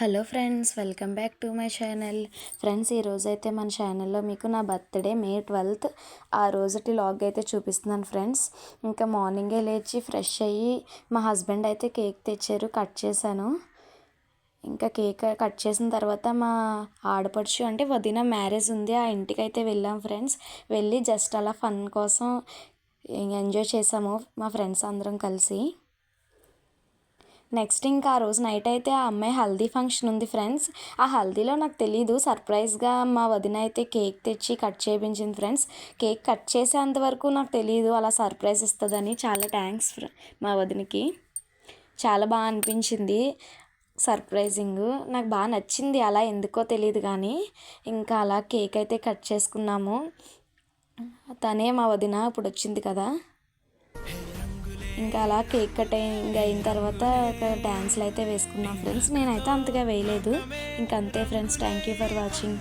Hello friends, welcome back to my channel. Friends, ఈరోజైతే మన ఛానల్లో మీకు నా బర్త్డే మే 12 ఆ రోజుటి లాగ్ అయితే చూపిస్తున్నాను ఫ్రెండ్స్. ఇంకా మార్నింగే లేచి ఫ్రెష్ అయ్యి మా హస్బెండ్ అయితే కేక్ తెచ్చారు, కట్ చేశాను. ఇంకా కేక్ కట్ చేసిన తర్వాత మా ఆడపడుచు అంటే వదిన మ్యారేజ్ ఉంది, ఆ ఇంటికి అయితే వెళ్ళాం ఫ్రెండ్స్. వెళ్ళి జస్ట్ అలా ఫన్ కోసం ఎంజాయ్ చేసాము మా ఫ్రెండ్స్ అందరం కలిసి. నెక్స్ట్ ఇంకా ఆ రోజు నైట్ అయితే ఆ అమ్మాయి హల్దీ ఫంక్షన్ ఉంది ఫ్రెండ్స్. ఆ హల్దీలో నాకు తెలీదు, సర్ప్రైజ్గా మా వదిన అయితే కేక్ తెచ్చి కట్ చేయించింది ఫ్రెండ్స్. కేక్ కట్ చేసేంత వరకు నాకు తెలియదు అలా సర్ప్రైజ్ ఇస్తుందని. చాలా థ్యాంక్స్ మా వదినకి, చాలా బాగా అనిపించింది. సర్ప్రైజింగ్ నాకు బాగా నచ్చింది, అలా ఎందుకో తెలియదు కానీ. ఇంకా అలా కేక్ అయితే కట్ చేసుకున్నాము. తనే మా వదిన ఇప్పుడు వచ్చింది కదా. ఇంకా అలా కేక్ కట్ అయిన తర్వాత డ్యాన్స్లు అయితే వేసుకున్నాం ఫ్రెండ్స్. నేనైతే అంతగా వేయలేదు. ఇంకంతే friends, thank you for watching.